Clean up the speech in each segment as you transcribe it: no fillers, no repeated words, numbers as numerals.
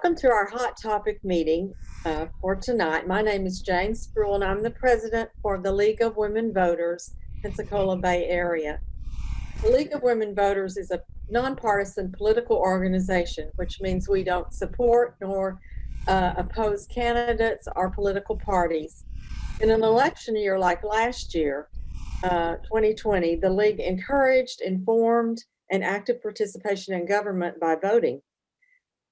Welcome to our hot topic meeting for tonight. My name is Jane Spruill, and I'm the president for the League of Women Voters, Pensacola Bay Area. The League of Women Voters is a nonpartisan political organization, which means we don't support nor oppose candidates or political parties. In an election year like last year, 2020, the League encouraged, informed, and active participation in government by voting.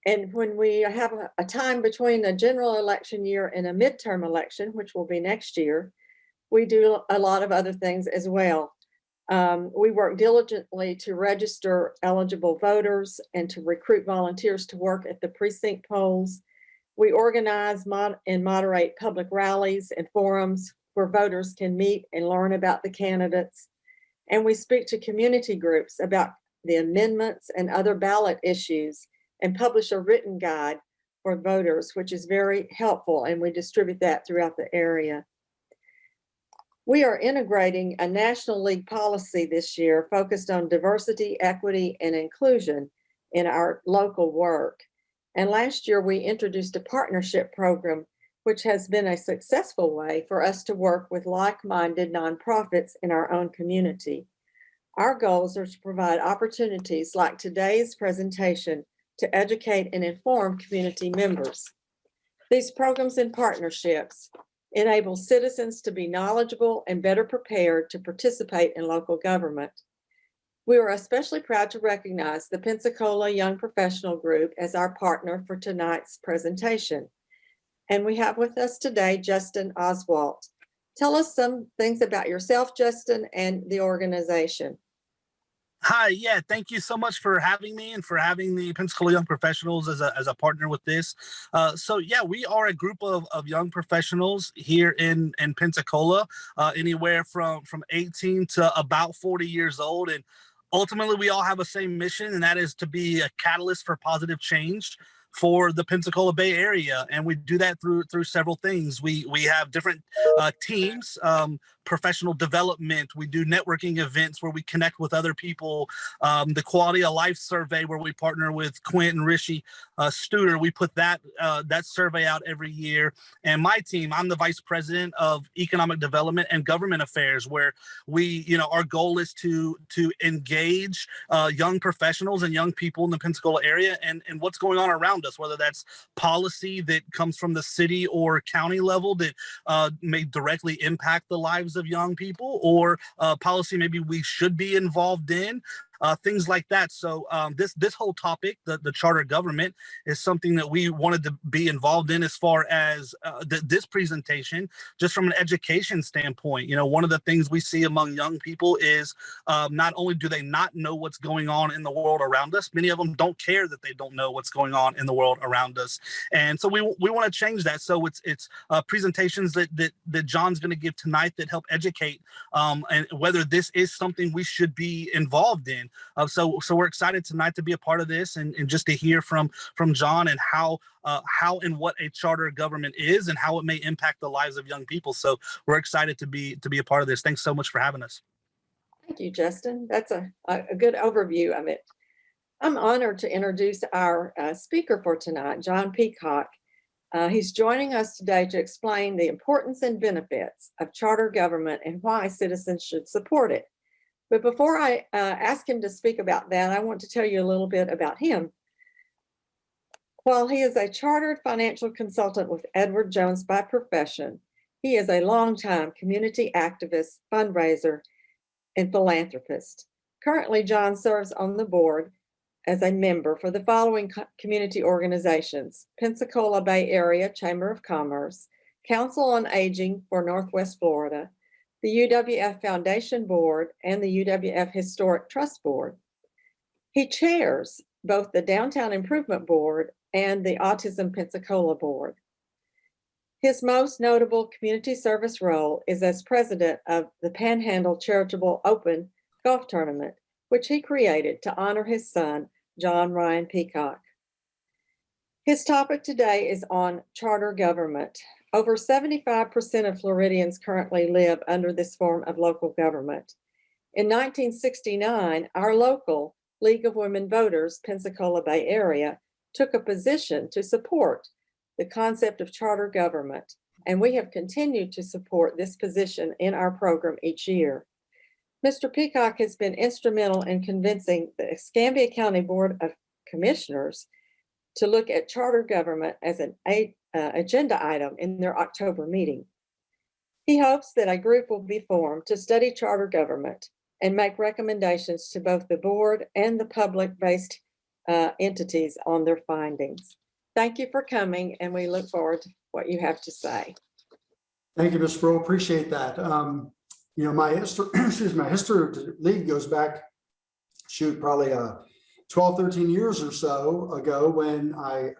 And when we have a time between a general election year and a midterm election, which will be next year, we do a lot of other things as well. We work diligently to register eligible voters and to recruit volunteers to work at the precinct polls. We organize and moderate public rallies and forums where voters can meet and learn about the candidates. And we speak to community groups about the amendments and other ballot issues and publish a written guide for voters, which is very helpful, and we distribute that throughout the area. We are integrating a National League policy this year focused on diversity, equity, and inclusion in our local work. And last year, we introduced a partnership program, which has been a successful way for us to work with like-minded nonprofits in our own community. Our goals are to provide opportunities like today's presentation to educate and inform community members. These programs and partnerships enable citizens to be knowledgeable and better prepared to participate in local government. We are especially proud to recognize the Pensacola Young Professional Group as our partner for tonight's presentation. And we have with us today Justin Oswalt. Tell us some things about yourself, Justin, and the organization. Hi, yeah, thank you so much for having me and for having the Pensacola Young Professionals as a partner with this. So yeah, we are a group of young professionals here in Pensacola, anywhere from 18 to about 40 years old. And ultimately, we all have a same mission, and that is to be a catalyst for positive change for the Pensacola Bay Area. And we do that through several things. We have different teams, professional development. We do networking events where we connect with other people. The Quality of Life Survey, where we partner with Quint and Rishi Studer. We put that survey out every year. And my team, I'm the Vice President of Economic Development and Government Affairs, where our goal is to engage young professionals and young people in the Pensacola area and what's going on around us, whether that's policy that comes from the city or county level that may directly impact the lives of young people, or policy maybe we should be involved in. Things like that. So this whole topic, the charter government, is something that we wanted to be involved in as far as this presentation, just from an education standpoint. One of the things we see among young people is not only do they not know what's going on in the world around us, many of them don't care that they don't know what's going on in the world around us. And so we want to change that. So it's presentations that John's going to give tonight that help educate and whether this is something we should be involved in. So we're excited tonight to be a part of this and just to hear from John and how and what a charter government is and how it may impact the lives of young people. So we're excited to be a part of this. Thanks so much for having us. Thank you, Justin. That's a good overview of it. I'm honored to introduce our speaker for tonight, John Peacock. He's joining us today to explain the importance and benefits of charter government and why citizens should support it. But before I ask him to speak about that, I want to tell you a little bit about him. While he is a chartered financial consultant with Edward Jones by profession, he is a longtime community activist, fundraiser, and philanthropist. Currently, John serves on the board as a member for the following community organizations: Pensacola Bay Area Chamber of Commerce, Council on Aging for Northwest Florida, the UWF Foundation Board, and the UWF Historic Trust Board. He chairs both the Downtown Improvement Board and the Autism Pensacola Board. His most notable community service role is as president of the Panhandle Charitable Open Golf Tournament, which he created to honor his son, John Ryan Peacock. His topic today is on charter government. Over 75% of Floridians currently live under this form of local government. In 1969, our local League of Women Voters, Pensacola Bay Area, took a position to support the concept of charter government, and we have continued to support this position in our program each year. Mr. Peacock has been instrumental in convincing the Escambia County Board of Commissioners to look at charter government as an agenda item in their October meeting. He hopes that a group will be formed to study charter government and make recommendations to both the board and the public-based entities on their findings. Thank you for coming, and we look forward to what you have to say. Thank you, Ms. Sproul. Appreciate that. You know, my history, my history of the league goes back, probably 12, 13 years or so ago when the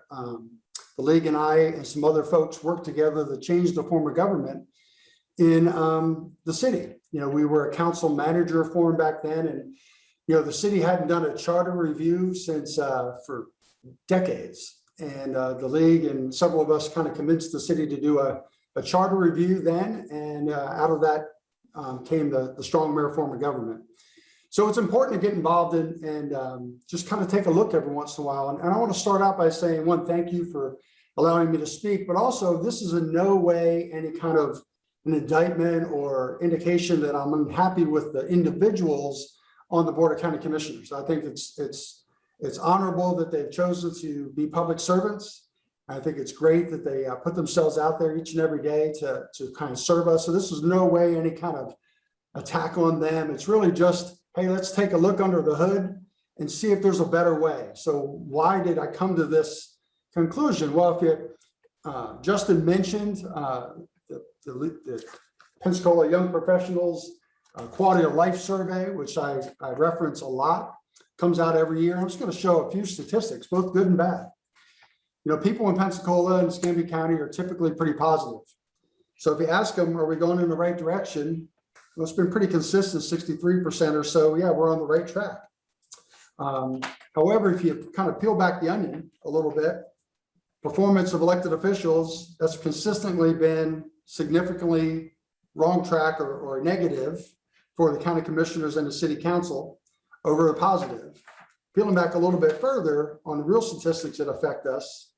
league and I and some other folks worked together to change the form of government in the city. You know, we were a council manager form back then, and you know, the city hadn't done a charter review since for decades. And the league and several of us kind of convinced the city to do a charter review then, and out of that came the strong mayor form of government. So it's important to get involved in and just kind of take a look every once in a while. And I want to start out by saying, one, thank you for allowing me to speak, but also this is in no way any kind of an indictment or indication that I'm unhappy with the individuals on the Board of County Commissioners. I think it's honorable that they've chosen to be public servants. I think it's great that they put themselves out there each and every day to kind of serve us. So this is no way any kind of attack on them. It's really just, hey, let's take a look under the hood and see if there's a better way. So why did I come to this conclusion? Well, if you, Justin mentioned the Pensacola Young Professionals Quality of Life Survey, which I reference a lot, comes out every year. I'm just going to show a few statistics, both good and bad. You know, people in Pensacola and Escambia County are typically pretty positive. So if you ask them, are we going in the right direction? Well, it's been pretty consistent, 63% or so. Yeah, we're on the right track. However, if you kind of peel back the onion a little bit, performance of elected officials, that's consistently been significantly wrong track or negative for the county commissioners and the city council over the positive. Peeling back a little bit further on the real statistics that affect us,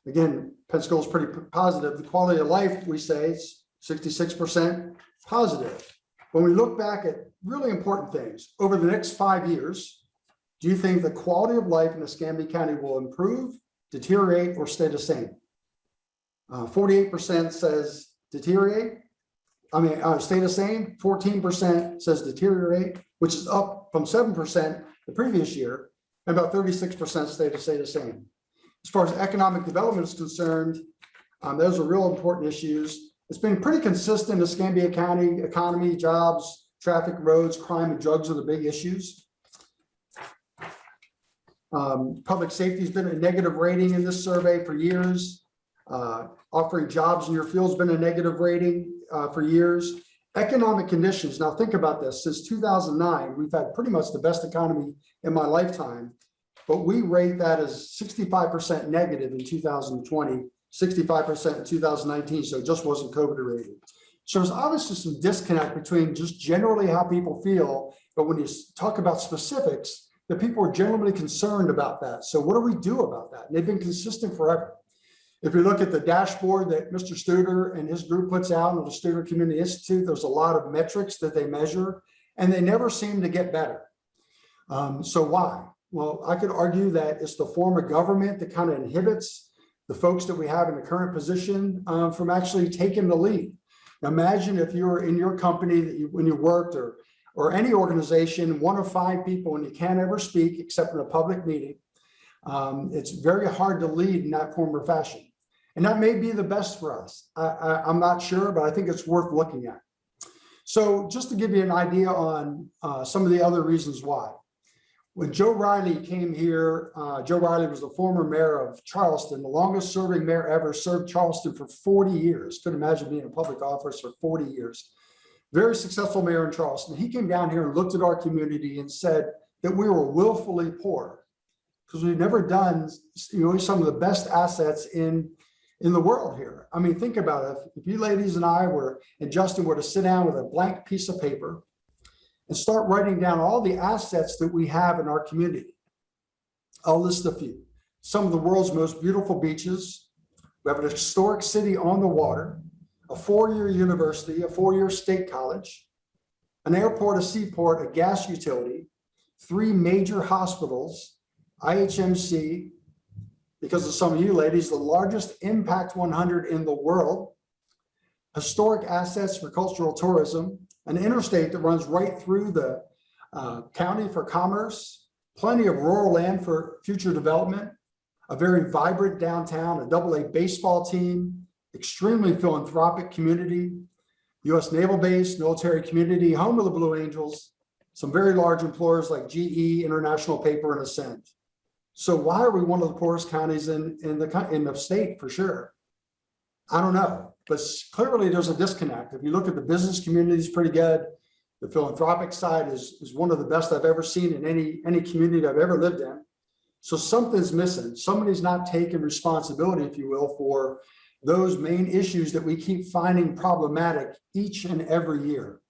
again, Pensacola is pretty positive. The quality of life, we say, is 66% positive. When we look back at really important things, over the next 5 years, do you think the quality of life in Escambia County will improve, deteriorate, or stay the same? 48% says deteriorate. Stay the same. 14% says deteriorate, which is up from 7% the previous year, and about 36% stay the same. As far as economic development is concerned, those are real important issues. It's been pretty consistent. Escambia County economy, jobs, traffic, roads, crime, and drugs are the big issues. Public safety has been a negative rating in this survey for years. Offering jobs in your field has been a negative rating for years. Economic conditions, now think about this, since 2009, we've had pretty much the best economy in my lifetime, but we rate that as 65% negative in 2020, 65% in 2019, so it just wasn't COVID related. So there's obviously some disconnect between just generally how people feel, but when you talk about specifics, the people are generally concerned about that. So what do we do about that? And they've been consistent forever. If you look at the dashboard that Mr. Studer and his group puts out on the Studer Community Institute, there's a lot of metrics that they measure, and they never seem to get better. So why? Well, I could argue that it's the form of government that kind of inhibits the folks that we have in the current position from actually taking the lead. Now, imagine if you're in your company that when you worked or any organization, 1 of 5 people, and you can't ever speak except in a public meeting. It's very hard to lead in that form or fashion. And that may be the best for us. I'm not sure, but I think it's worth looking at. So just to give you an idea on some of the other reasons why. When Joe Riley came here, Joe Riley was the former mayor of Charleston, the longest serving mayor ever, served Charleston for 40 years. Couldn't imagine being in public office for 40 years. Very successful mayor in Charleston. He came down here and looked at our community and said that we were willfully poor because we've never done, some of the best assets in the world here. I mean, think about it. If you ladies and I were, and Justin were to sit down with a blank piece of paper and start writing down all the assets that we have in our community. I'll list a few. some of the world's most beautiful beaches. We have an historic city on the water, a 4-year university, a 4-year state college, an airport, a seaport, a gas utility, 3 major hospitals, IHMC, because of some of you ladies, the largest Impact 100 in the world, historic assets for cultural tourism, an interstate that runs right through the county for commerce, plenty of rural land for future development, a very vibrant downtown, a AA baseball team, extremely philanthropic community, U.S. Naval Base, military community, home of the Blue Angels, some very large employers like GE, International Paper, and Ascent. So why are we one of the poorest counties in the state? For sure. I don't know, but clearly there's a disconnect. If you look at the business community, it's pretty good. The philanthropic side is one of the best I've ever seen in any community I've ever lived in. So something's missing. Somebody's not taking responsibility, if you will, for those main issues that we keep finding problematic each and every year.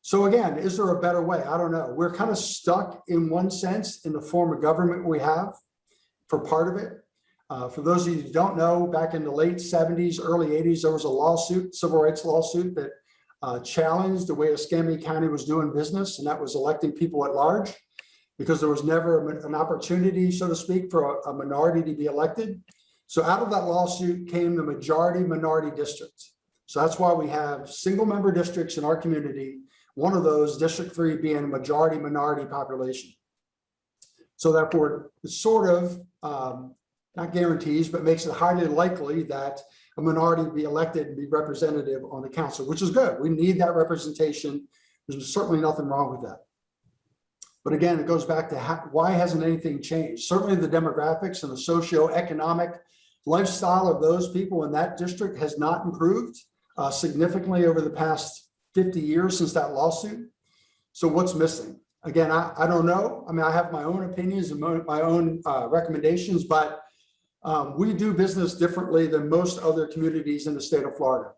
So again, is there a better way? I don't know. We're kind of stuck in one sense in the form of government we have for part of it. For those of you who don't know, back in the late 70s, early 80s, there was a lawsuit, civil rights lawsuit that challenged the way Escambia County was doing business, and that was electing people at large, because there was never an opportunity, so to speak, for a minority to be elected. So out of that lawsuit came the majority minority districts. So that's why we have single member districts in our community, one of those, District 3, being a majority minority population. So therefore, it sort of, not guarantees, but makes it highly likely that a minority be elected and be representative on the council, which is good. We need that representation. There's certainly nothing wrong with that. But again, it goes back to why hasn't anything changed? Certainly the demographics and the socioeconomic lifestyle of those people in that district has not improved significantly over the past 50 years since that lawsuit. So what's missing? Again, I don't know. I mean, I have my own opinions and my own recommendations, but we do business differently than most other communities in the state of Florida.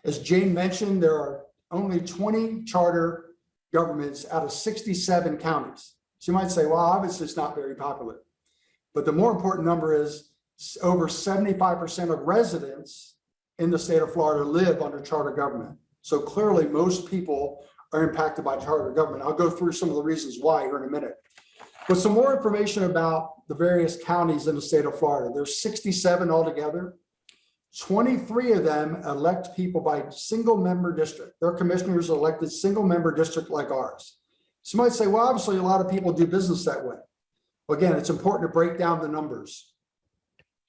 As Jane mentioned, there are only 20 charter governments out of 67 counties. So you might say, well, obviously it's not very popular. But the more important number is over 75% of residents in the state of Florida live under charter government. So clearly most people are impacted by charter government. I'll go through some of the reasons why here in a minute. But some more information about the various counties in the state of Florida. There's 67 altogether. 23 of them elect people by single member district. Their commissioners are elected single member district like ours. So you might say, well, obviously a lot of people do business that way. Well, again, it's important to break down the numbers.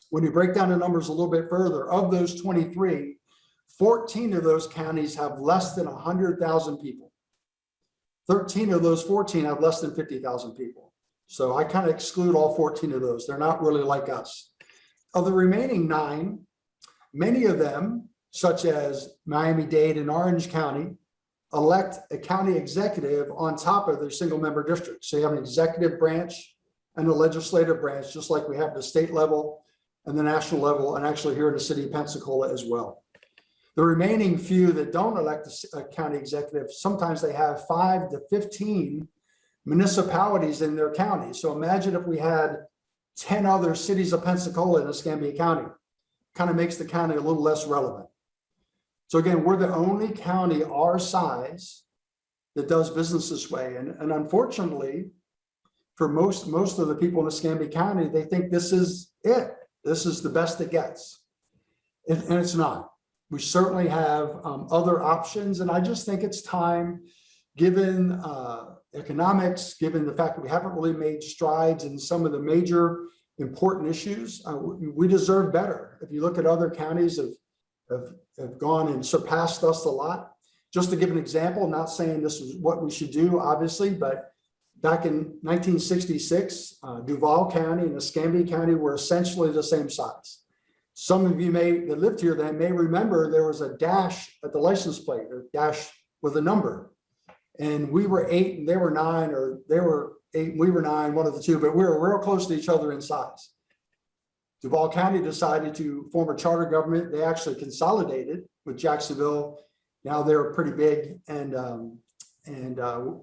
When you break down the numbers a little bit further, of those 23, 14 of those counties have less than 100,000 people. 13 of those 14 have less than 50,000 people. So I kind of exclude all 14 of those. They're not really like us. Of the remaining 9, many of them, such as Miami-Dade and Orange County, elect a county executive on top of their single member district. So you have an executive branch and a legislative branch, just like we have the state level and the national level, and actually here in the city of Pensacola as well. The remaining few that don't elect a county executive, sometimes they have 5 to 15 municipalities in their county. So imagine if we had 10 other cities of Pensacola in Escambia County. Kind of makes the county a little less relevant. So again, we're the only county our size that does business this way. And unfortunately, for most of the people in Escambia County, they think this is it. This is the best it gets. And it's not. We certainly have other options. And I just think it's time, given economics, given the fact that we haven't really made strides in some of the major important issues, we deserve better. If you look at other counties have gone and surpassed us a lot. Just to give an example, not saying this is what we should do, obviously, but back in 1966, Duval County and Escambia County were essentially the same size. Some of you that lived here then may remember there was a dash at the license plate, or dash with a number. And we were 8 and they were 9, or they were 8 and we were 9, one of the two, but we were real close to each other in size. Duval County decided to form a charter government. They actually consolidated with Jacksonville. Now they're pretty big, and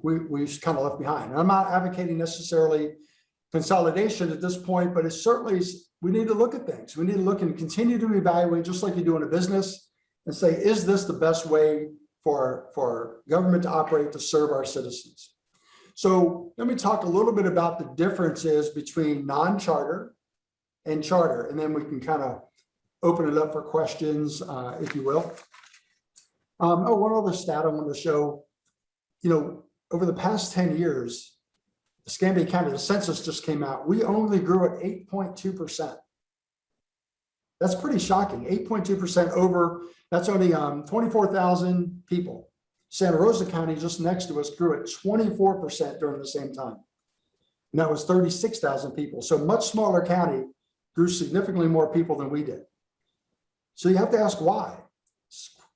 we kind of left behind. And I'm not advocating necessarily consolidation at this point, but it certainly we need to look at things. We need to look and continue to evaluate, just like you do in a business, and say, is this the best way for government to operate to serve our citizens? So let me talk a little bit about the differences between non-charter and charter, and then we can kind of open it up for questions, if you will. One other stat I want to show, over the past 10 years, Escambia County, the census just came out, we only grew at 8.2%. That's pretty shocking, 8.2% over, that's only 24,000 people. Santa Rosa County, just next to us, grew at 24% during the same time. And that was 36,000 people. So much smaller county grew significantly more people than we did. So you have to ask why.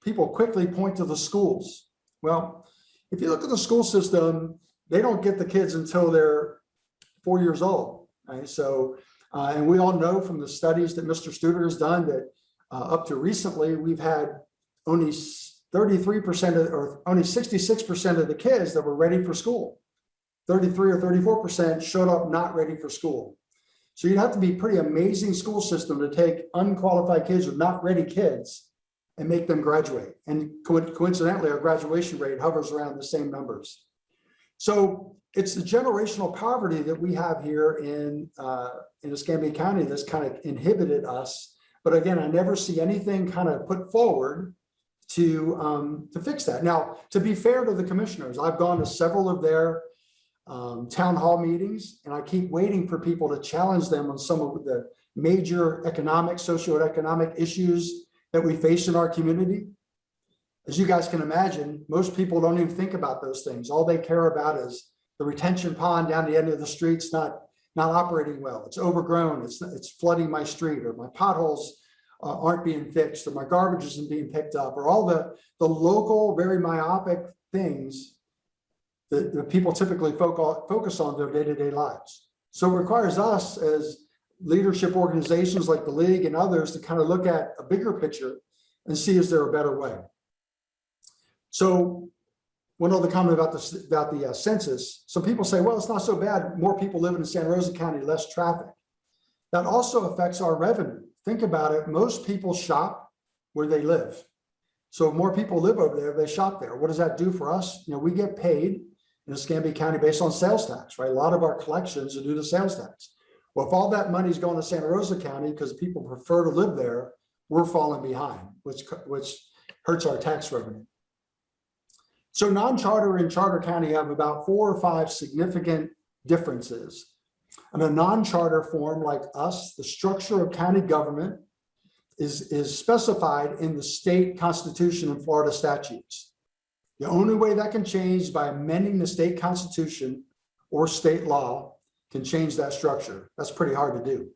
People quickly point to the schools. Well, if you look at the school system, they don't get the kids until they're 4 years old, right? So, and we all know from the studies that Mr. Studer has done that up to recently, we've had only 33% or only 66% of the kids that were ready for school. 33 or 34% showed up not ready for school. So you'd have to be pretty amazing school system to take unqualified kids or not ready kids and make them graduate. And coincidentally, our graduation rate hovers around the same numbers. So it's the generational poverty that we have here in Escambia County that's kind of inhibited us. But again, I never see anything kind of put forward to fix that. Now, to be fair to the commissioners, I've gone to several of their town hall meetings, and I keep waiting for people to challenge them on some of the major economic, socioeconomic issues that we face in our community. As you guys can imagine, most people don't even think about those things. All they care about is the retention pond down the end of the street's not operating well. It's overgrown. It's flooding my street, or my potholes aren't being fixed, or my garbage isn't being picked up, or all the local, very myopic things that people typically focus on their day-to-day lives. So it requires us as leadership organizations like the League and others to kind of look at a bigger picture and see, is there a better way? So one other comment about the census. Some people say, well, it's not so bad. More people living in Santa Rosa County, less traffic. That also affects our revenue. Think about it. Most people shop where they live. So if more people live over there, they shop there. What does that do for us? We get paid in Escambia County based on sales tax, right? A lot of our collections are due to sales tax. Well, if all that money is going to Santa Rosa County because people prefer to live there, we're falling behind, which hurts our tax revenue. So non-charter and charter county have about 4 or 5 significant differences. In a non-charter form like us, the structure of county government is specified in the state constitution and Florida statutes. The only way that can change by amending the state constitution or state law can change that structure. That's pretty hard to do.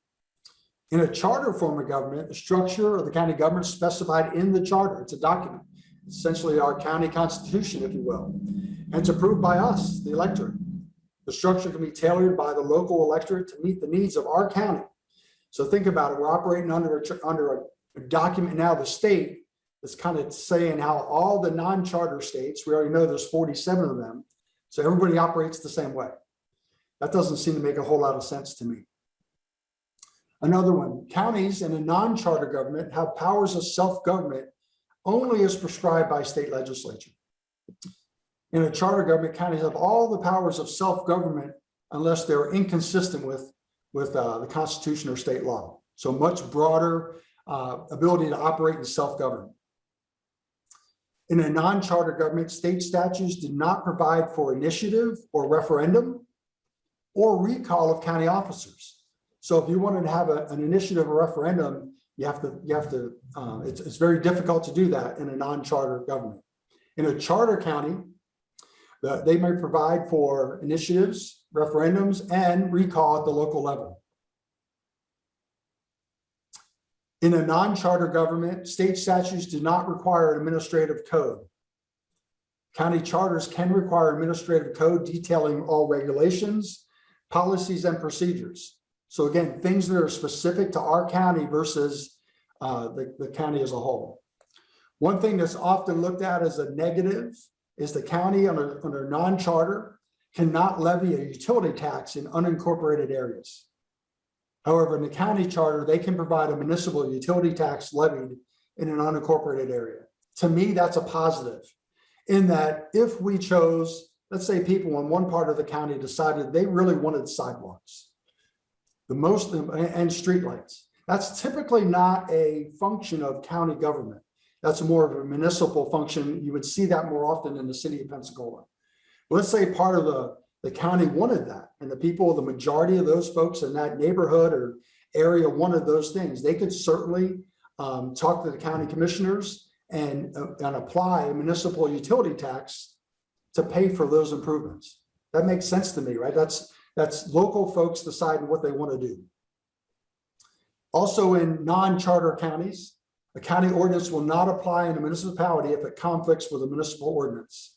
In a charter form of government, the structure of the county government is specified in the charter. It's a document, essentially our county constitution, if you will. And it's approved by us, the electorate. The structure can be tailored by the local electorate to meet the needs of our county. So think about it. We're operating under a document now, the state, that's kind of saying how all the non-charter states, we already know there's 47 of them, so everybody operates the same way. That doesn't seem to make a whole lot of sense to me. Another one, counties in a non-charter government have powers of self-government only as prescribed by state legislature. In a charter government, counties have all the powers of self-government unless they're inconsistent with the Constitution or state law. So much broader ability to operate and self-govern. In a non-charter government, state statutes do not provide for initiative or referendum or recall of county officers. So if you wanted to have an initiative or referendum, it's very difficult to do that in a non-charter government. In a charter county, they may provide for initiatives, referendums, and recall at the local level. In a non-charter government, state statutes do not require an administrative code. County charters can require administrative code detailing all regulations, policies, and procedures. So again, things that are specific to our county versus the county as a whole. One thing that's often looked at as a negative is the county under non-charter cannot levy a utility tax in unincorporated areas. However, in the county charter, they can provide a municipal utility tax levied in an unincorporated area. To me, that's a positive, in that if we chose, let's say people in one part of the county decided they really wanted sidewalks, and streetlights. That's typically not a function of county government. That's more of a municipal function. You would see that more often in the city of Pensacola. Let's say part of the county wanted that, and the majority of those folks in that neighborhood or area wanted those things. They could certainly talk to the county commissioners and apply a municipal utility tax to pay for those improvements. That makes sense to me, right? That's local folks deciding what they want to do. Also, in non-charter counties, a county ordinance will not apply in a municipality if it conflicts with a municipal ordinance.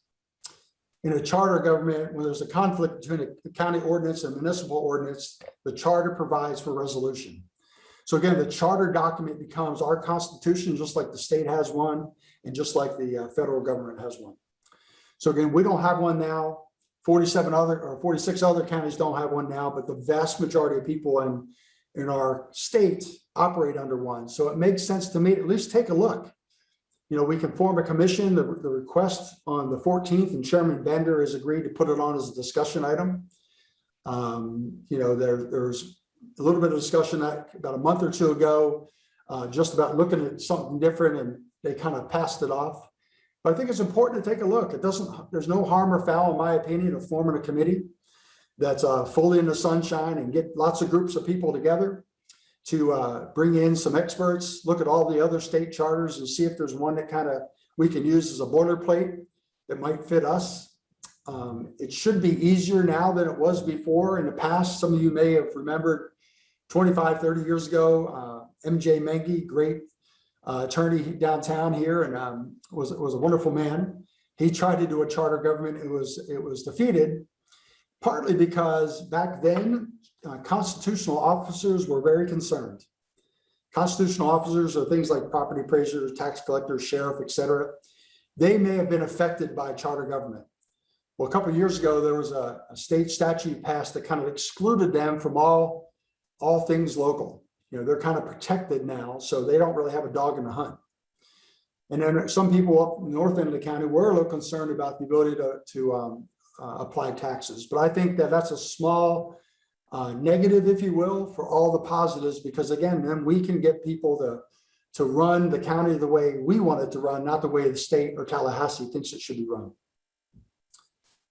In a charter government, when there's a conflict between a county ordinance and municipal ordinance, the charter provides for resolution. So again, the charter document becomes our constitution, just like the state has one, and just like the federal government has one. So again, we don't have one now. 46 other counties don't have one now, but the vast majority of people in our state operate under one. So it makes sense to me, at least take a look. We can form a commission. The request on the 14th, and Chairman Bender has agreed to put it on as a discussion item. There's a little bit of discussion about a month or two ago, just about looking at something different, and they kind of passed it off. But I think it's important to take a look. There's no harm or foul, in my opinion, of forming a committee that's fully in the sunshine and get lots of groups of people together to bring in some experts, look at all the other state charters and see if there's one that we can use as a boilerplate that might fit us. It should be easier now than it was before. In the past, some of you may have remembered 25, 30 years ago, MJ Mengi, great attorney downtown here, and was a wonderful man. He tried to do a charter government. It was defeated, partly because back then, constitutional officers were very concerned. Constitutional officers are things like property appraisers, tax collectors, sheriff, et cetera. They may have been affected by charter government. Well, a couple of years ago, there was a state statute passed that kind of excluded them from all things local. They're kind of protected now, so they don't really have a dog in the hunt. And then some people up north end of the county were a little concerned about the ability to apply taxes. But I think that's a small negative, if you will, for all the positives, because again, then we can get people to run the county the way we want it to run, not the way the state or Tallahassee thinks it should be run.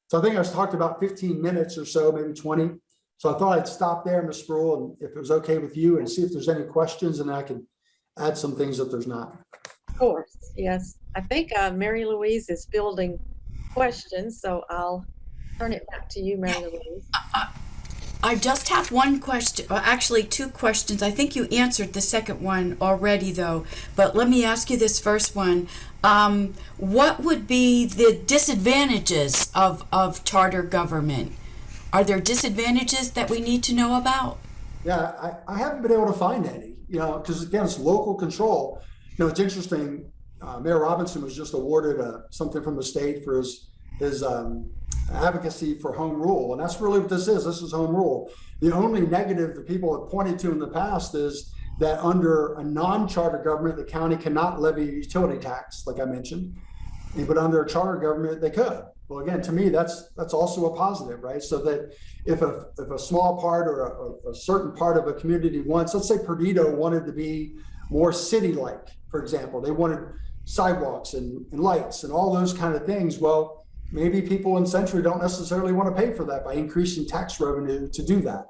So I think I talked about 15 minutes or so, maybe 20. So I thought I'd stop there, Ms. Spruill, and if it was okay with you, and see if there's any questions, and I can add some things if there's not. Of course, yes. I think Mary Louise is fielding questions, so I'll turn it back to you, Mary Louise. I just have one question, or actually two questions. I think you answered the second one already, though. But let me ask you this first one. What would be the disadvantages of charter government? Are there disadvantages that we need to know about? Yeah, I haven't been able to find any, because again, it's local control. It's interesting. Mayor Robinson was just awarded something from the state for his advocacy for home rule. And that's really what this is. This is home rule. The only negative that people have pointed to in the past is that under a non-charter government, the county cannot levy a utility tax, like I mentioned, but under a charter government, they could. Well, again, to me, that's also a positive, right? So that if a small part or a certain part of a community wants, let's say Perdido wanted to be more city-like, for example, they wanted sidewalks and lights and all those kind of things. Well, maybe people in Century don't necessarily want to pay for that by increasing tax revenue to do that.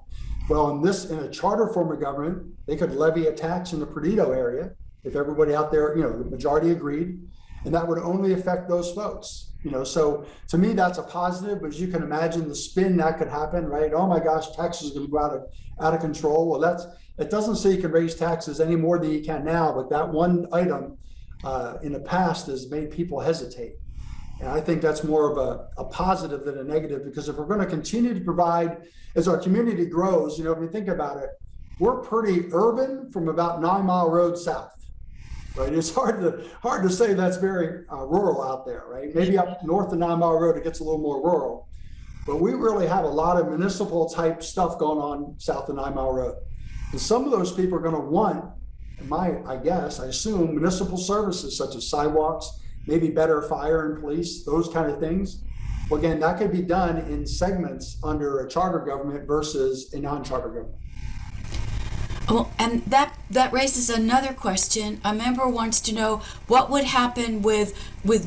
Well, in a charter form of government, they could levy a tax in the Perdido area if everybody out there, the majority agreed, and that would only affect those folks. So to me, that's a positive, but as you can imagine the spin that could happen, right? Oh my gosh, taxes are going to go out of control. Well, it doesn't say you can raise taxes any more than you can now, but that one item in the past has made people hesitate. And I think that's more of a positive than a negative, because if we're going to continue to provide, as our community grows, if you think about it, we're pretty urban from about 9 Mile Road south. Right, it's hard to say that's very rural out there, right? Maybe up north of 9 Mile Road, it gets a little more rural, but we really have a lot of municipal type stuff going on south of 9 Mile Road. And some of those people are going to want, I assume, municipal services such as sidewalks, maybe better fire and police, those kind of things. Well, again, that could be done in segments under a charter government versus a non-charter government. Well, and that raises another question. A member wants to know what would happen with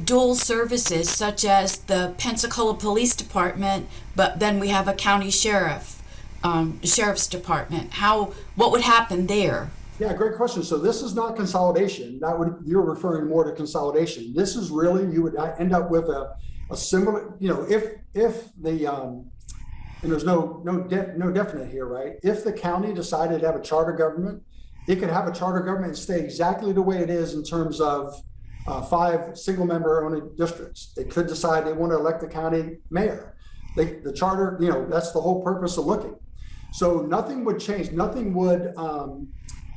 dual services, such as the Pensacola Police Department, but then we have a county sheriff's department. What would happen there? Yeah, great question. So this is not consolidation. You're referring more to consolidation. This is really, you would end up with a similar, if the and there's no definite here, right? If the county decided to have a charter government, it could have a charter government and stay exactly the way it is in terms of 5 single-member only districts. They could decide they want to elect the county mayor. The charter, that's the whole purpose of looking. So nothing would change. Nothing would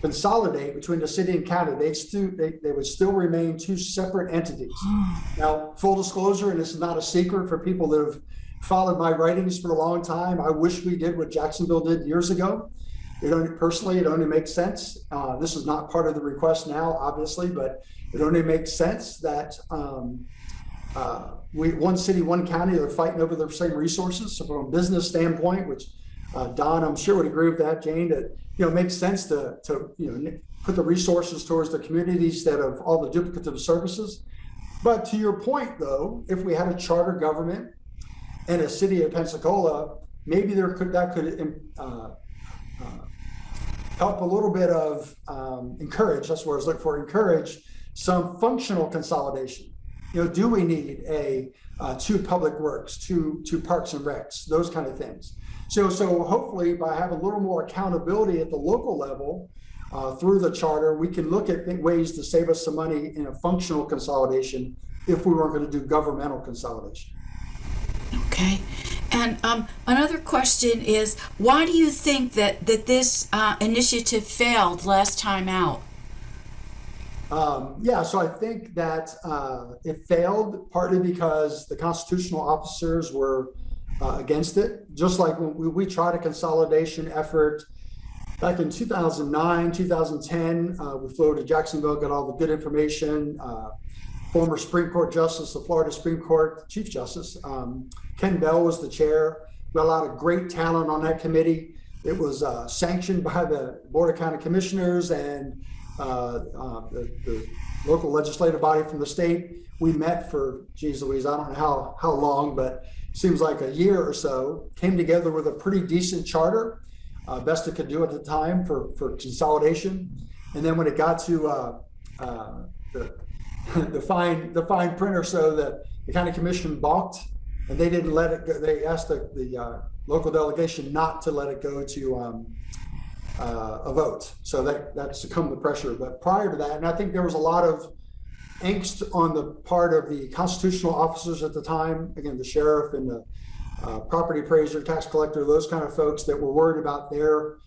consolidate between the city and county. They would still remain 2 separate entities. Now, full disclosure, and this is not a secret for people that have followed my writings for a long time, I wish we did what Jacksonville did years ago. It only makes sense. This is not part of the request now, obviously, but it only makes sense that one city, one county, they're fighting over the same resources. So from a business standpoint, which Don, I'm sure would agree with that, Jane, that it makes sense to put the resources towards the community instead of all the duplicative services. But to your point, though, if we had a charter government and a city of Pensacola, maybe that could help a little bit of encourage. That's what I was looking for. Encourage some functional consolidation. Do we need 2 public works, 2 parks and recs, those kind of things. So hopefully by having a little more accountability at the local level through the charter, we can look at ways to save us some money in a functional consolidation if we weren't going to do governmental consolidation. Okay. And another question is, why do you think that this initiative failed last time out? So I think that it failed partly because the constitutional officers were against it. Just like when we tried a consolidation effort back in 2009, 2010, we flew to Jacksonville, got all the good information. Former Supreme Court Justice, the Florida Supreme Court Chief Justice, Ken Bell was the chair. We had a lot of great talent on that committee. It was sanctioned by the Board of County Commissioners and the local legislative body from the state. We met for, geez Louise, I don't know how long, but it seems like a year or so, came together with a pretty decent charter, best it could do at the time for consolidation. And then when it got to the fine print or so, that the county commission balked and they didn't let it go. They asked the local delegation not to let it go to a vote. So that succumbed to pressure. But prior to that, and I think there was a lot of angst on the part of the constitutional officers at the time, again, the sheriff and the property appraiser, tax collector, those kind of folks that were worried about their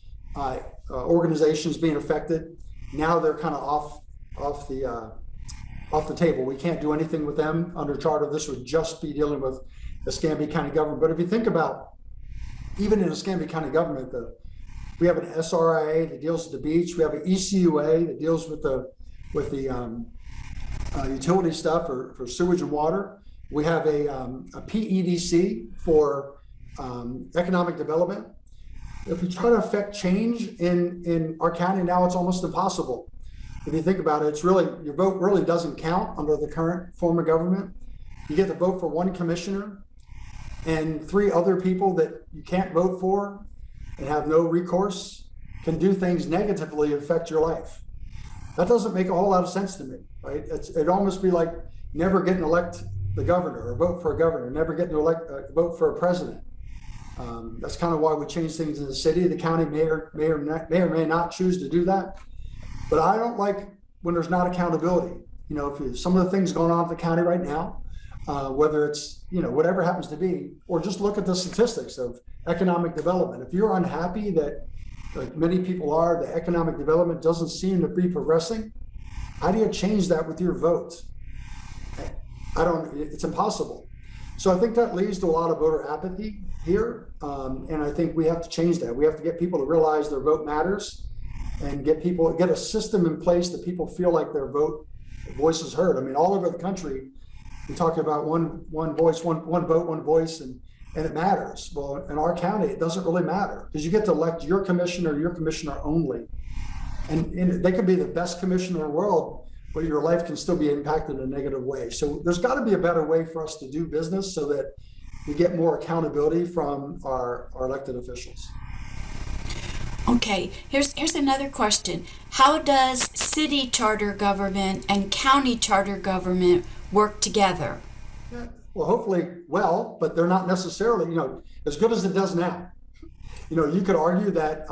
organizations being affected. Now they're kind of off the table. We can't do anything with them under charter. This would just be dealing with the Escambia County government. But if you think about, even in Escambia County government, we have an SRIA that deals with the beach. We have an ECUA that deals with the utility stuff for sewage and water. We have a PEDC for economic development. If we try to affect change in our county now, it's almost impossible. If you think about it, it's really, your vote really doesn't count under the current form of government. You get to vote for 1 commissioner and 3 other people that you can't vote for and have no recourse can do things negatively affect your life. That doesn't make a whole lot of sense to me, right? It'd almost be like never getting elect the governor or vote for a governor, never getting to vote for a president. That's kind of why we change things in the city. The county may or may not choose to do that. But I don't like when there's not accountability. If some of the things going on at the county right now, whether it's, whatever happens to be, or just look at the statistics of economic development. If you're unhappy that, like many people are, the economic development doesn't seem to be progressing, how do you change that with your vote? It's impossible. So I think that leads to a lot of voter apathy here. And I think we have to change that. We have to get people to realize their vote matters. and get a system in place that people feel like their voice is heard. I mean, all over the country, we talk about one voice, one vote, one voice, and it matters. Well, in our county, it doesn't really matter because you get to elect your commissioner only. And they could be the best commissioner in the world, but your life can still be impacted in a negative way. So there's got to be a better way for us to do business so that we get more accountability from our elected officials. Okay, here's another question. How does city charter government and county charter government work together? Yeah, well, hopefully well, but they're not necessarily, as good as it does now. You could argue that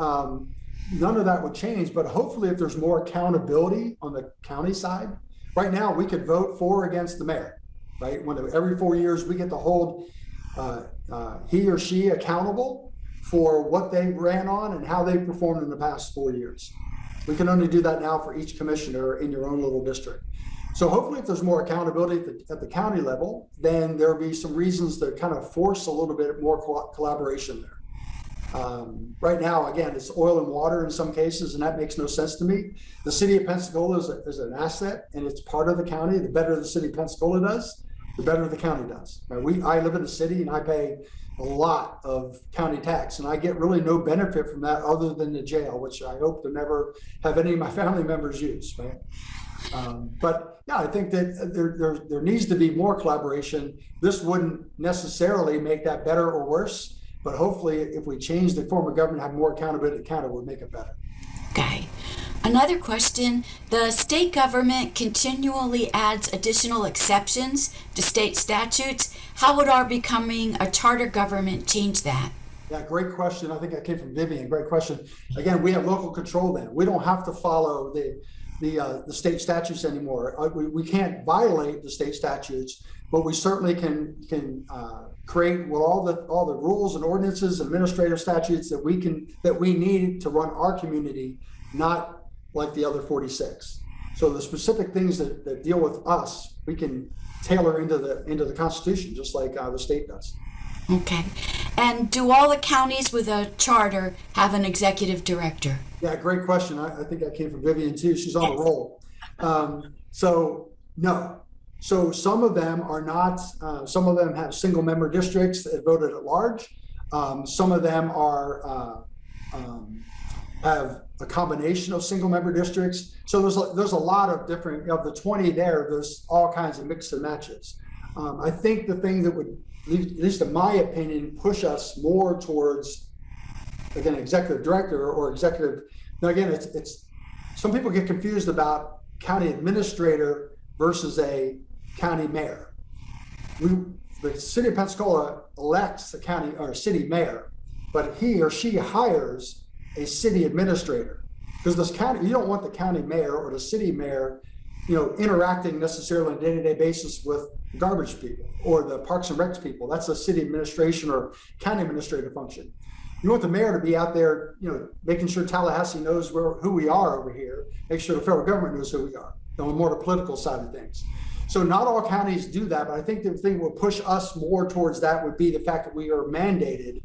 none of that would change, but hopefully if there's more accountability on the county side. Right now, we could vote for or against the mayor, right? Every 4 years, we get to hold he or she accountable for what they ran on and how they performed in the past 4 years. We can only do that now for each commissioner in your own little district. So hopefully if there's more accountability at the county level, then there'll be some reasons to kind of force a little bit more collaboration there. Right now, again, it's oil and water in some cases, and that makes no sense to me. The city of Pensacola is an asset, and it's part of the county. The better the city of Pensacola does, the better the county does. I live in the city, and I pay a lot of county tax, and I get really no benefit from that other than the jail, which I hope to never have any of my family members use. Right? But yeah, I think that there needs to be more collaboration. This wouldn't necessarily make that better or worse. But hopefully, if we change the form of government, have more accountability, the county would make it better. Okay. Another question. The state government continually adds additional exceptions to state statutes. How would our becoming a charter government change that? Yeah, great question. I think that came from Vivian. Great question. Again, we have local control then. We don't have to follow the state statutes anymore. We can't violate the state statutes, but we certainly can create all the rules and ordinances, administrative statutes that we need to run our community, not like the other 46. So the specific things that deal with us, we can tailor into the Constitution, just like the state does. Okay. And do all the counties with a charter have an executive director? Yeah, great question. I think that came from Vivian too. She's on the roll. So no. So some of them are not, some of them have single member districts that voted at large. Some of them have a combination of single member districts. So there's a lot of different, of the 20 there's all kinds of mix and matches. I think the thing that would, at least in my opinion, push us more towards, again, executive director or executive. Now again, it's some people get confused about county administrator versus a county mayor. The city of Pensacola elects the county or city mayor, but he or she hires a city administrator, because this county, you don't want the county mayor or the city mayor, interacting necessarily on a day-to-day basis with garbage people or the parks and recs people. That's a city administration or county administrative function. You want the mayor to be out there, making sure Tallahassee knows who we are over here, make sure the federal government knows who we are, on more the political side of things. So not all counties do that, but I think the thing that will push us more towards that would be the fact that we are mandated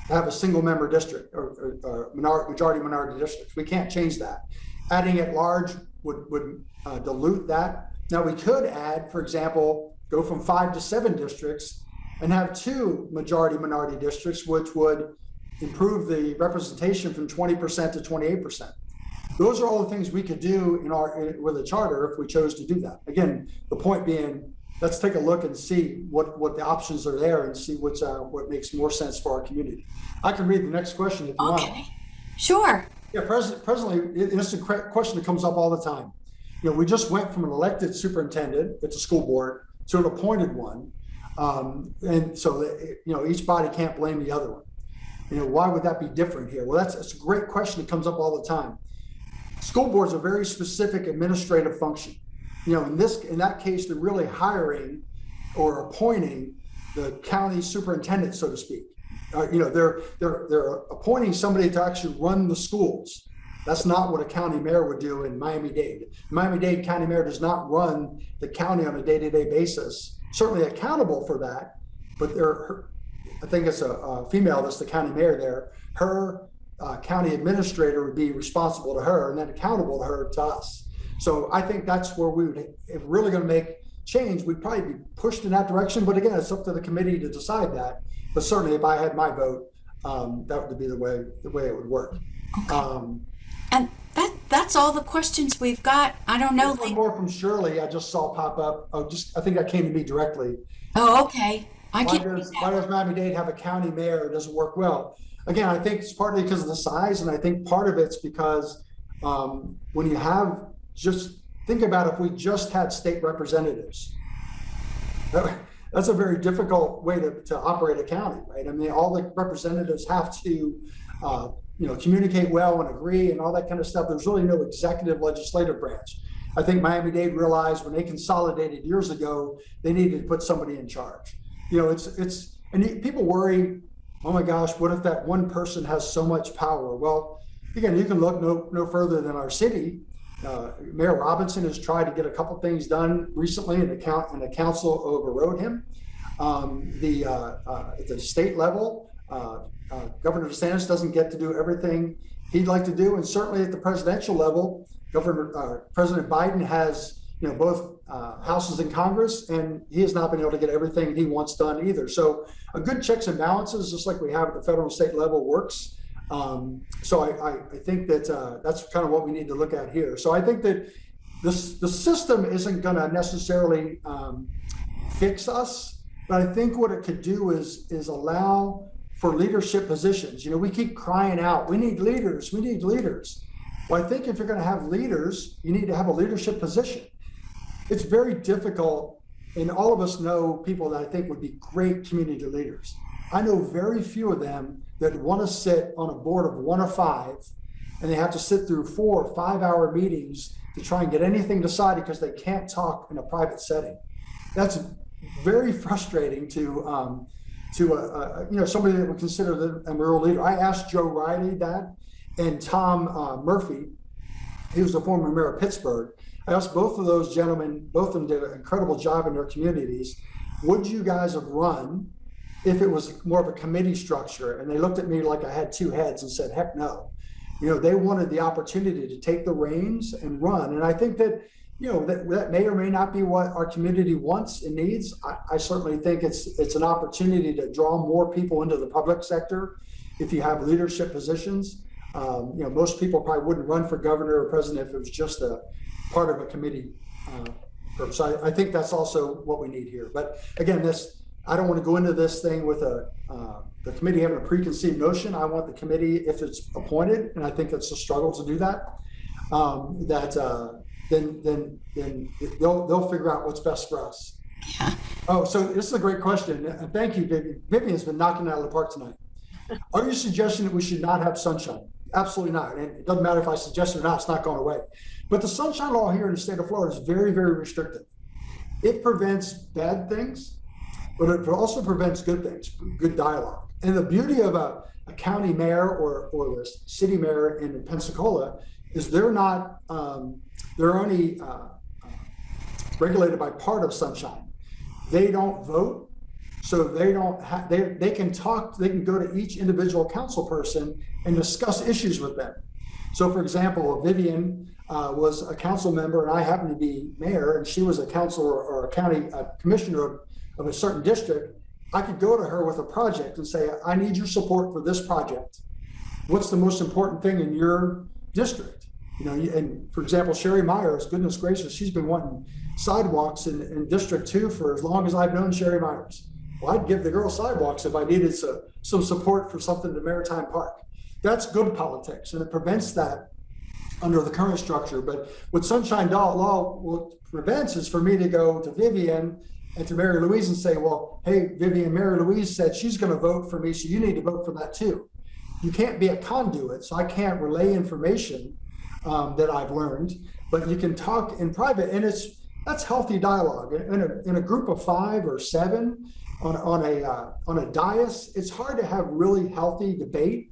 to have a single member district or majority minority districts. We can't change that. Adding at large would dilute that. Now we could add, for example, go from 5 to 7 districts and have 2 majority minority districts, which would improve the representation from 20% to 28%. Those are all the things we could do with a charter if we chose to do that. Again, the point being, let's take a look and see what the options are there and see what makes more sense for our community. I can read the next question if you want. Okay, sure. Yeah, presently, it's a question that comes up all the time. We just went from an elected superintendent at the school board to an appointed one. And so, each body can't blame the other one. Why would that be different here? Well, that's a great question that comes up all the time. School boards are very specific administrative function. In that case, they're really hiring or appointing the county superintendent, so to speak. They're appointing somebody to actually run the schools. That's not what a county mayor would do in Miami-Dade. Miami-Dade County Mayor does not run the county on a day-to-day basis. Certainly accountable for that, but I think it's a female that's the county mayor there. Her county administrator would be responsible to her and then accountable to her, to us. So I think that's where we would, if we're really going to make change, we'd probably be pushed in that direction. But again, it's up to the committee to decide that. But certainly if I had my vote, that would be the way it would work. Okay. And that's all the questions we've got. I don't know. One more from Shirley I just saw pop up. I think that came to me directly. Oh, okay. Why does Miami-Dade have a county mayor? It doesn't work well. Again, I think it's partly because of the size, and I think part of it's because when you have, just think about if we just had state representatives. That's a very difficult way to operate a county, right? I mean, all the representatives have to communicate well and agree and all that kind of stuff. There's really no executive legislative branch. I think Miami-Dade realized when they consolidated years ago, they needed to put somebody in charge. And people worry, oh my gosh, what if that one person has so much power? Well, again, you can look no further than our city. Mayor Robinson has tried to get a couple things done recently, and the council overrode him. At the state level, Governor DeSantis doesn't get to do everything he'd like to do, and certainly at the presidential level, President Biden has both houses in Congress, and he has not been able to get everything he wants done either. So a good checks and balances, just like we have at the federal and state level, works. So I think that that's kind of what we need to look at here. So I think that the system isn't going to necessarily fix us, but I think what it could do is allow for leadership positions. We keep crying out, we need leaders, we need leaders. Well, I think if you're going to have leaders, you need to have a leadership position. It's very difficult, and all of us know people that I think would be great community leaders. I know very few of them that want to sit on a board of 1 of 5, and they have to sit through 4 or 5 hour meetings to try and get anything decided because they can't talk in a private setting. That's very frustrating to somebody that would consider them a real leader. I asked Joe Riley that, and Tom Murphy, he was the former mayor of Pittsburgh. I asked both of those gentlemen, both of them did an incredible job in their communities. Would you guys have run if it was more of a committee structure? And they looked at me like I had 2 heads and said, heck no. They wanted the opportunity to take the reins and run. And I think that, that may or may not be what our community wants and needs. I certainly think it's an opportunity to draw more people into the public sector if you have leadership positions. Most people probably wouldn't run for governor or president if it was just a part of a committee purpose. So I think that's also what we need here. But again, I don't want to go into this thing with the committee having a preconceived notion. I want the committee, if it's appointed, and I think it's a struggle to do that, then they'll figure out what's best for us. Yeah. Oh, so this is a great question. And thank you, Vivian. Vivian has been knocking it out of the park tonight. Are you suggesting that we should not have sunshine? Absolutely not. And it doesn't matter if I suggest it or not, it's not going away. But the sunshine law here in the state of Florida is very, very restrictive. It prevents bad things, but it also prevents good things, good dialogue. And the beauty of a county mayor or the city mayor in Pensacola is they're only regulated by part of sunshine. They don't vote. So they can talk, they can go to each individual council person and discuss issues with them. So for example, Vivian was a council member and I happened to be mayor, and she was a councilor or a county commissioner of a certain district. I could go to her with a project and say, I need your support for this project. What's the most important thing in your district? And for example, Sherry Myers, goodness gracious, she's been wanting sidewalks in District 2 for as long as I've known Sherry Myers. Well, I'd give the girl sidewalks if I needed some support for something to Maritime Park. That's good politics, and it prevents that under the current structure. But what Sunshine Law prevents is for me to go to Vivian and to Mary Louise and say, well, hey, Vivian, Mary Louise said she's going to vote for me, so you need to vote for that too. You can't be a conduit, so I can't relay information that I've learned, but you can talk in private, and that's healthy dialogue. In a group of 5 or 7 on a dais, it's hard to have really healthy debate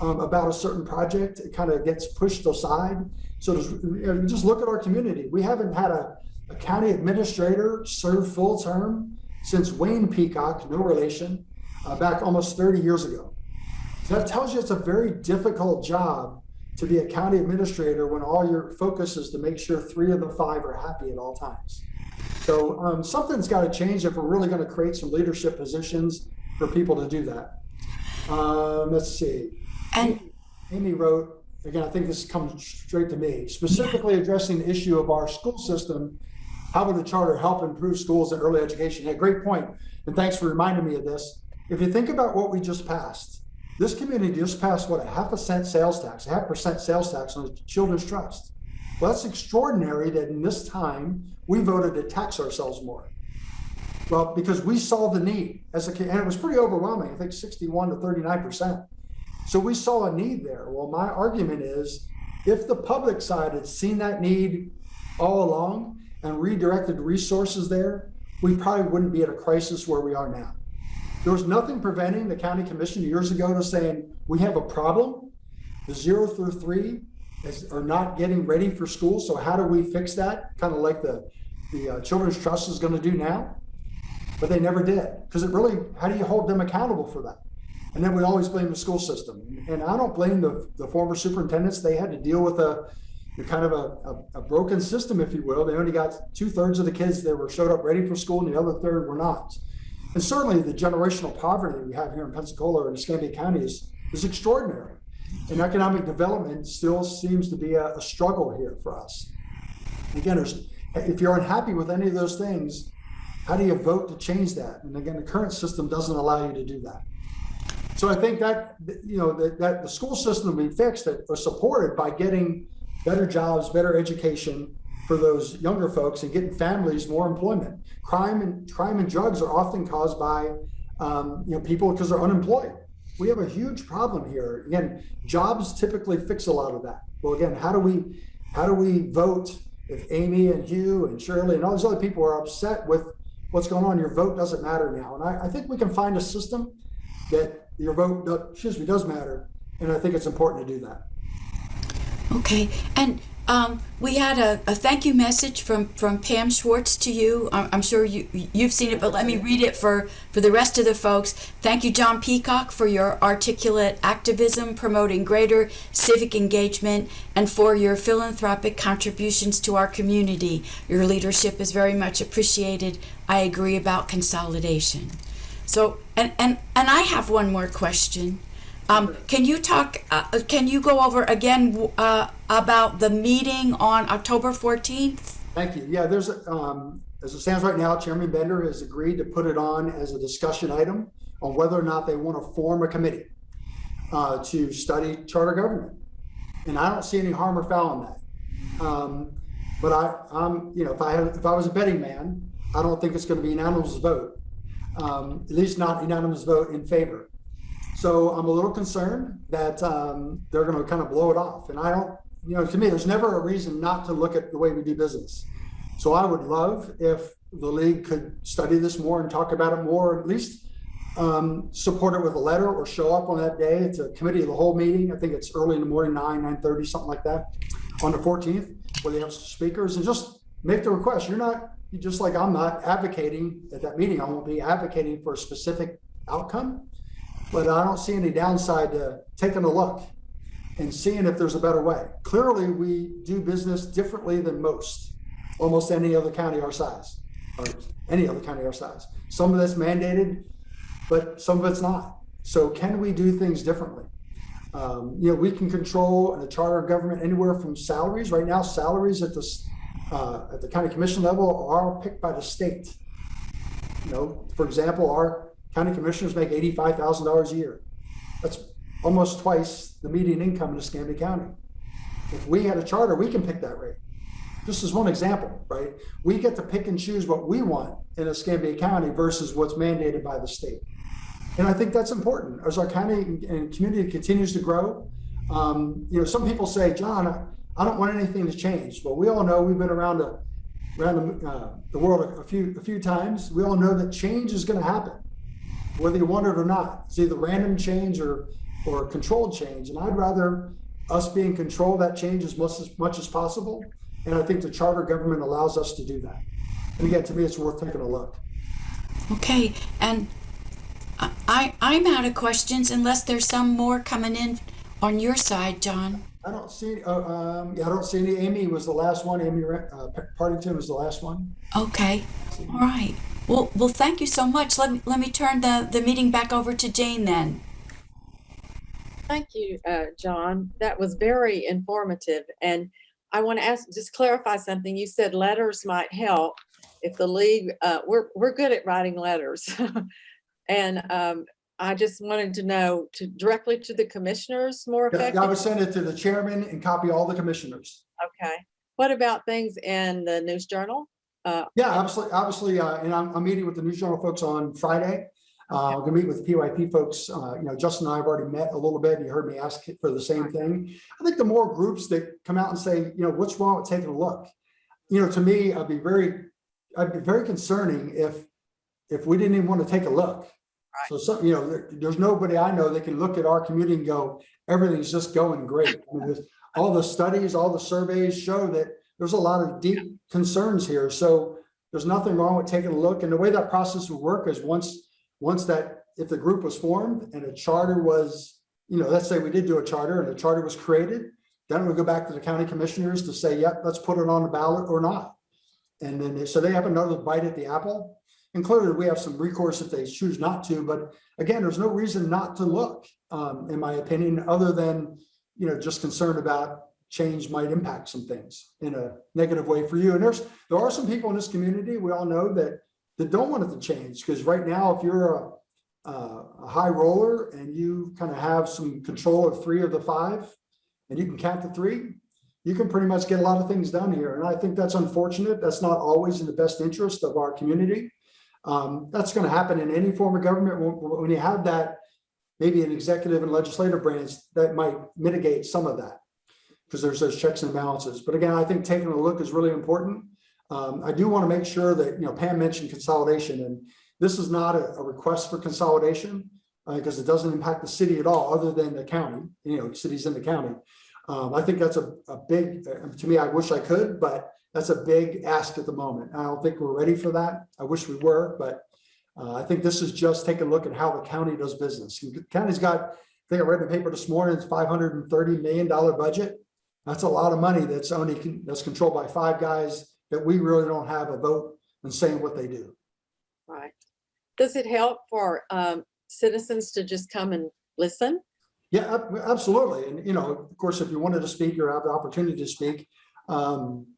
about a certain project. It kind of gets pushed aside. So just look at our community. We haven't had a county administrator serve full term since Wayne Peacock, no relation, back almost 30 years ago. That tells you it's a very difficult job to be a county administrator when all your focus is to make sure 3 of the 5 are happy at all times. So something's got to change if we're really going to create some leadership positions for people to do that. Let's see. And Amy wrote, again, I think this comes straight to me, specifically addressing the issue of our school system. How would the charter help improve schools and early education? Yeah, great point. And thanks for reminding me of this. If you think about what we just passed, this community just passed, what, a 0.5% sales tax, 0.5% sales tax on the Children's Trust. Well, that's extraordinary that in this time, we voted to tax ourselves more. Well, because we saw the need and it was pretty overwhelming, I think 61 to 39%. So we saw a need there. Well, my argument is if the public side had seen that need all along and redirected resources there, we probably wouldn't be at a crisis where we are now. There was nothing preventing the county commission years ago to saying, we have a problem. The 0 through 3 are not getting ready for school. So how do we fix that? Kind of like the Children's Trust is going to do now. But they never did. Because how do you hold them accountable for that? And then we always blame the school system. And I don't blame the former superintendents. They had to deal with a broken system, if you will. They only got 2/3 of the kids that showed up ready for school and the other third were not. And certainly the generational poverty we have here in Pensacola and Escambia County is extraordinary. And economic development still seems to be a struggle here for us. Again, if you're unhappy with any of those things, how do you vote to change that? And again, the current system doesn't allow you to do that. So I think that the school system will be fixed or supported by getting better jobs, better education for those younger folks and getting families more employment. Crime and drugs are often caused by people because they're unemployed. We have a huge problem here. Again, jobs typically fix a lot of that. Well, again, how do we vote if Amy and Hugh and Shirley and all these other people are upset with what's going on? Your vote doesn't matter now. And I think we can find a system that your vote does matter. And I think it's important to do that. okay, and we had a thank you message from Pam Schwartz to you. I'm sure you've seen it, but let me read it for the rest of the folks. Thank you, John Peacock, for your articulate activism promoting greater civic engagement and for your philanthropic contributions to our community. Your leadership is very much appreciated. I agree about consolidation. So, and I have one more question. Can you go over again about the meeting on October 14th? Thank you. Yeah, there's as it stands right now, Chairman Bender has agreed to put it on as a discussion item on whether or not they want to form a committee to study charter government. And I don't see any harm or foul in that. But if I was a betting man, I don't think it's going to be an unanimous vote, at least not unanimous vote in favor. So I'm a little concerned that they're going to kind of blow it off. And I don't, to me, there's never a reason not to look at the way we do business. So I would love if the league could study this more and talk about it more, or at least support it with a letter or show up on that day. It's a committee of the whole meeting. I think it's early in the morning, 9:30, something like that, on the 14th, where they have speakers, and just make the request. Just like I'm not advocating at that meeting, I won't be advocating for a specific outcome. But I don't see any downside to taking a look and seeing if there's a better way. Clearly, we do business differently than almost any other county our size, or any other county our size. Some of that's mandated, but some of it's not. So can we do things differently? We can control the charter of government anywhere from salaries. Right now, salaries at the county commission level are picked by the state. For example, our county commissioners make $85,000 a year. That's almost twice the median income in Escambia County. If we had a charter, we can pick that rate. Just as one example, right? We get to pick and choose what we want in Escambia County versus what's mandated by the state. And I think that's important. As our county and community continues to grow, some people say, John, I don't want anything to change. Well, we all know we've been around the world a few times. We all know that change is going to happen, whether you want it or not. It's either random change or controlled change. And I'd rather us be in control of that change as much as possible. And I think the charter government allows us to do that. And again, to me, it's worth taking a look. Okay, and I'm out of questions unless there's some more coming in on your side, John. I don't see, yeah, I don't see any. Amy was the last one. Amy Partington was the last one. Okay, all right. Well, thank you so much. Let me turn the meeting back over to Jane then. Thank you, John. That was very informative. And I want to just clarify something. You said letters might help if the league, we're good at writing letters. And I just wanted to know directly to the commissioners more Yeah, effective. I would send it to the chairman and copy all the commissioners. Okay. What about things in the News Journal? Yeah, obviously, and I'm meeting with the News Journal folks on Friday. I'm gonna meet with the PYP folks. Justin and I have already met a little bit. You heard me ask for the same thing. I think the more groups that come out and say, what's wrong with taking a look? To me, I'd be very concerning if we didn't even want to take a look. Right. So there's nobody I know that can look at our community and go, everything's just going great. I mean, all the studies, all the surveys show that there's a lot of deep concerns here. So there's nothing wrong with taking a look. And the way that process would work is if the group was formed and a charter was, let's say we did do a charter and a charter was created, then we go back to the county commissioners to say, yep, let's put it on the ballot or not. And then so they have another bite at the apple. And clearly we have some recourse if they choose not to, but again, there's no reason not to look, in my opinion, other than, just concerned about change might impact some things in a negative way for you. And there are some people in this community, we all know that don't want it to change, because right now, if you're a high roller and you kind of have some control of 3 of the 5 and you can count to 3, you can pretty much get a lot of things done here. And I think that's unfortunate. That's not always in the best interest of our community. That's going to happen in any form of government. When you have that, maybe an executive and legislative branch, that might mitigate some of that because there's those checks and balances. But again, I think taking a look is really important. I do want to make sure that, Pam mentioned consolidation, and this is not a request for consolidation because it doesn't impact the city at all other than the county, cities in the county. I think that's a big, to me, I wish I could, but that's a big ask at the moment. I don't think we're ready for that. I wish we were, but I think this is just taking a look at how the county does business. The county's got, I think I read in the paper this morning, it's $530 million budget. That's a lot of money that's controlled by 5 guys that we really don't have a vote in saying what they do. Right. Does it help for citizens to just come and listen? Yeah, absolutely. And, of course, if you wanted to speak or have the opportunity to speak, I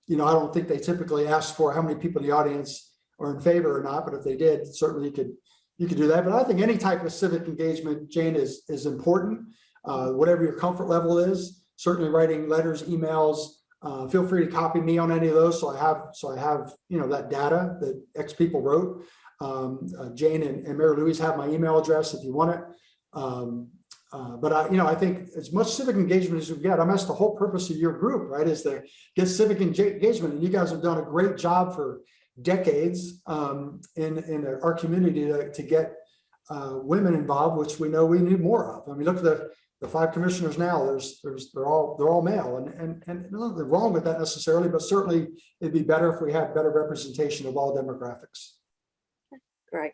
don't think they typically ask for how many people in the audience are in favor or not, but if they did, certainly you could do that. But I think any type of civic engagement, Jane, is important. Whatever your comfort level is, certainly writing letters, emails, feel free to copy me on any of those. So I have, that data that X people wrote. Jane and Mary Louise have my email address if you want it. But I think as much civic engagement as you get, that's the whole purpose of your group, right? Is to get civic engagement. And you guys have done a great job for decades in our community to get women involved, which we know we need more of. I mean, look at the 5 commissioners now. They're all male, and there's nothing wrong with that necessarily, but certainly it'd be better if we had better representation of all demographics. Great.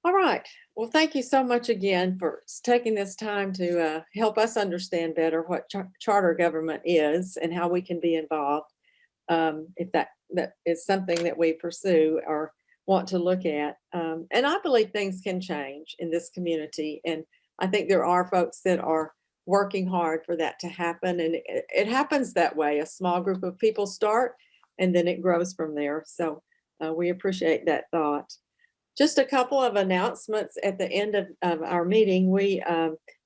All right. Well, thank you so much again for taking this time to help us understand better what charter government is and how we can be involved. If that is something that we pursue or want to look at. And I believe things can change in this community. And I think there are folks that are working hard for that to happen. And it happens that way. A small group of people start and then it grows from there. So we appreciate that thought. Just a couple of announcements at the end of our meeting.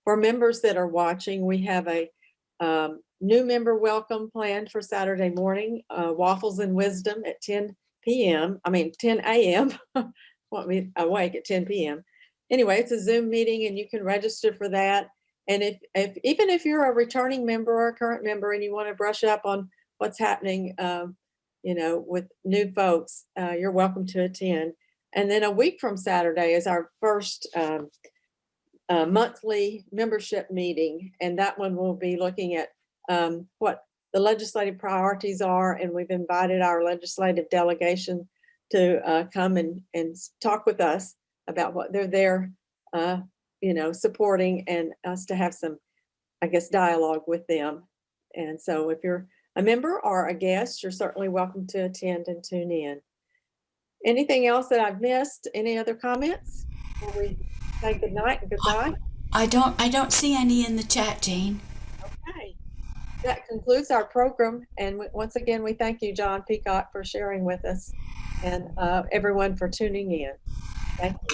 For members that are watching, we have a new member welcome planned for Saturday morning, Waffles and Wisdom at 10 a.m. Want me awake at 10 p.m. Anyway, it's a Zoom meeting and you can register for that. And even if you're a returning member or a current member and you want to brush up on what's happening, with new folks, you're welcome to attend. And then a week from Saturday is our first monthly membership meeting. And that one will be looking at what the legislative priorities are. And we've invited our legislative delegation to come and talk with us about what they're there supporting and us to have some, I guess, dialogue with them. And so if you're a member or a guest, you're certainly welcome to attend and tune in. Anything else that I've missed? Any other comments before we say good night and goodbye? I don't see any in the chat, Jane. Okay. That concludes our program. And once again, we thank you, John Peacock, for sharing with us and everyone for tuning in. Thank you.